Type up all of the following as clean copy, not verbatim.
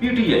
PTI,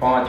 5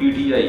PTI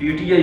PTI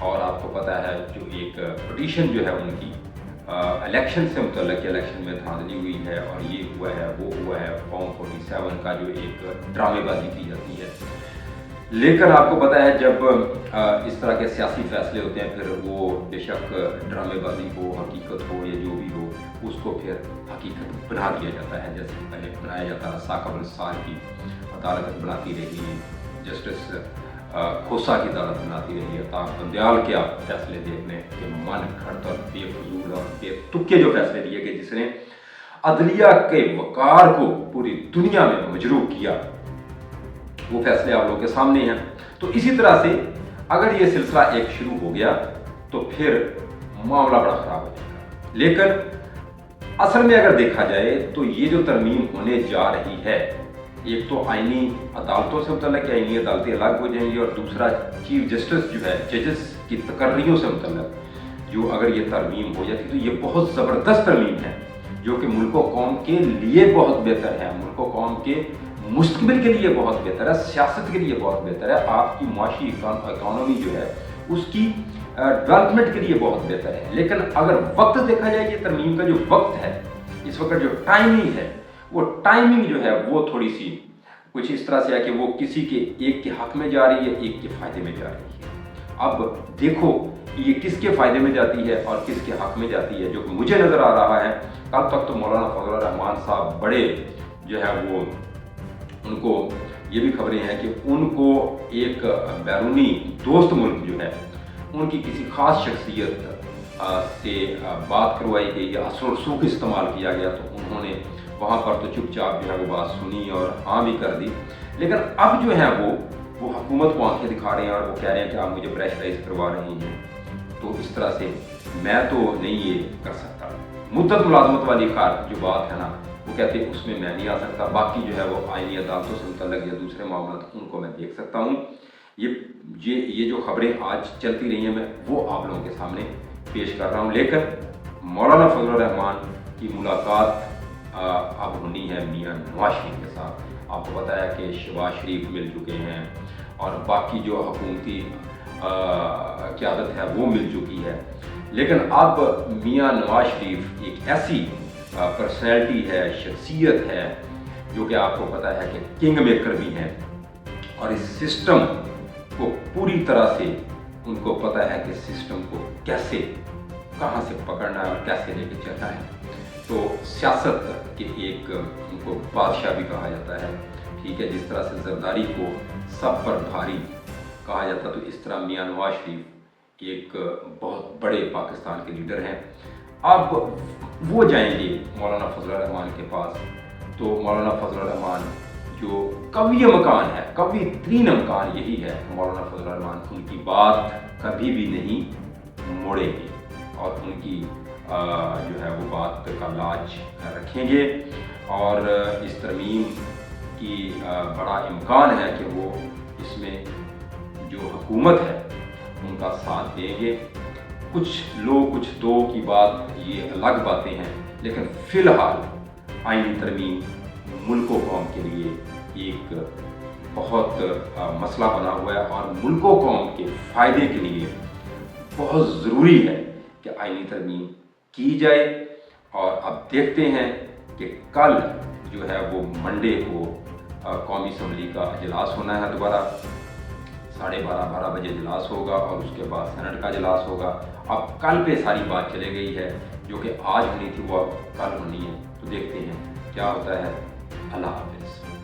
اور آپ کو پتہ ہے جو ایک پٹیشن جو ہے ان کی الیکشن سے متعلق الیکشن میں دھاندلی ہوئی ہے اور یہ ہوا ہے وہ ہوا ہے، فارم 47 کا جو ایک ڈرامے بازی کی جاتی ہے. لیکن آپ کو پتہ ہے جب اس طرح کے سیاسی فیصلے ہوتے ہیں پھر وہ بے شک ڈرامے بازی ہو، حقیقت ہو یا جو بھی ہو، اس کو پھر حقیقت بنا دیا جاتا ہے. جیسے پہلے بنایا جاتا ہے ثاقب السار کی عدالت بناتی رہی، جسٹس کھوسا کی عدالت بناتی رہی ہے، طاق بندیال کے آپ فیصلے دیکھنے کہ من گھڑت اور بے فضول اور بے تکے جو فیصلے دیے گئے جس نے عدلیہ کے وقار کو پوری دنیا میں مجروح کیا، وہ فیصلے آپ لوگوں کے سامنے ہیں. تو اسی طرح سے اگر یہ سلسلہ ایک شروع ہو گیا تو پھر معاملہ بڑا خراب ہو جائے گا. لیکن اصل میں اگر دیکھا جائے تو یہ جو ترمیم ہونے جا رہی ہے، ایک تو آئینی عدالتوں سے متعلق ہے، آئینی عدالتیں الگ ہو جائیں گی، اور دوسرا چیف جسٹس جو ہے ججز کی تقرریوں سے متعلق جو اگر یہ ترمیم ہو جاتی تو یہ بہت زبردست ترمیم ہے جو کہ ملک و قوم کے لیے بہت بہتر ہے، ملک و قوم کے مستقبل کے لیے بہت بہتر ہے، سیاست کے لیے بہت بہتر ہے، آپ کی معاشی اکانومی جو ہے اس کی ڈیولپمنٹ کے لیے بہت بہتر ہے. لیکن اگر وقت دیکھا جائے یہ ترمیم کا جو وقت ہے، اس وقت جو ٹائمنگ ہے، وہ ٹائمنگ جو ہے وہ تھوڑی سی کچھ اس طرح سے ہے کہ وہ کسی کے ایک کے حق میں جا رہی ہے، ایک کے فائدے میں جا رہی ہے. اب دیکھو یہ کس کے فائدے میں جاتی ہے اور کس کے حق میں جاتی ہے. جو کہ مجھے نظر آ رہا ہے کل تک تو مولانا فضل الرحمان صاحب بڑے جو ہے وہ ان کو یہ بھی خبریں ہیں کہ ان کو ایک بیرونی دوست ملک جو ہے ان کی کسی خاص شخصیت سے بات کروائی گئی یا اثر و رسوخ استعمال کیا گیا، تو انہوں نے وہاں پر تو چپ چاپ جو ہے وہ بات سنی اور ہاں بھی کر دی. لیکن اب جو ہے وہ حکومت کو آنکھیں دکھا رہے ہیں اور وہ کہہ رہے ہیں کہ آپ مجھے پریشرائز کروا رہے ہیں. تو اس طرح سے میں تو نہیں یہ کر سکتا. مدت ملازمت والی جو بات ہے نا، وہ کہتے ہیں اس میں نہیں آ سکتا. باقی جو ہے وہ آئینی عدالتوں سے متعلق یا دوسرے معاملات ان کو میں دیکھ سکتا ہوں. یہ جو خبریں آج چلتی رہی ہیں میں وہ آپ لوگوں کے سامنے پیش کر رہا ہوں. لیکن مولانا فضل الرحمان کی ملاقات اب ہونی ہے میاں نواز شریف کے ساتھ. آپ کو پتہ ہے کہ شہباز شریف مل چکے ہیں اور باقی جو حکومتی قیادت ہے وہ مل چکی ہے. لیکن اب میاں نواز شریف ایک ایسی پرسنالٹی ہے، شخصیت ہے جو کہ آپ کو پتہ ہے کہ کنگ میکر بھی ہیں، اور اس سسٹم کو پوری طرح سے ان کو پتہ ہے کہ سسٹم کو کیسے کہاں سے پکڑنا ہے اور کیسے لے کے چلنا ہے. تو سیاست کے ایک ان کو بادشاہ بھی کہا جاتا ہے، ٹھیک ہے. جس طرح سے زرداری کو سب پر بھاری کہا جاتا تو اس طرح میاں نواز شریف ایک بہت بڑے پاکستان کے لیڈر ہیں. اب وہ جائیں گے مولانا فضل الرحمان کے پاس، تو مولانا فضل الرحمان جو قوی مکان ہے، قوی ترین مکان یہی ہے کہ مولانا فضل الرحمان ان کی بات کبھی بھی نہیں موڑیں گے اور ان کی جو ہے وہ بات کا لاج رکھیں گے. اور اس ترمیم کی بڑا امکان ہے کہ وہ اس میں جو حکومت ہے ان کا ساتھ دیں گے. کچھ لوگ کچھ دو کی بات یہ الگ باتیں ہیں، لیکن فی الحال آئینی ترمیم ملک و قوم کے لیے ایک بہت مسئلہ بنا ہوا ہے اور ملک و قوم کے فائدے کے لیے بہت ضروری ہے کہ آئینی ترمیم کی جائے. اور اب دیکھتے ہیں کہ کل جو ہے وہ منڈے کو قومی اسمبلی کا اجلاس ہونا ہے، دوبارہ 12:30 بجے اجلاس ہوگا اور اس کے بعد سینٹ کا اجلاس ہوگا. اب کل پہ ساری بات چلے گئی ہے جو کہ آج ہونی تھی وہ اب کل ہونی ہے. تو دیکھتے ہیں کیا ہوتا ہے. اللہ حافظ.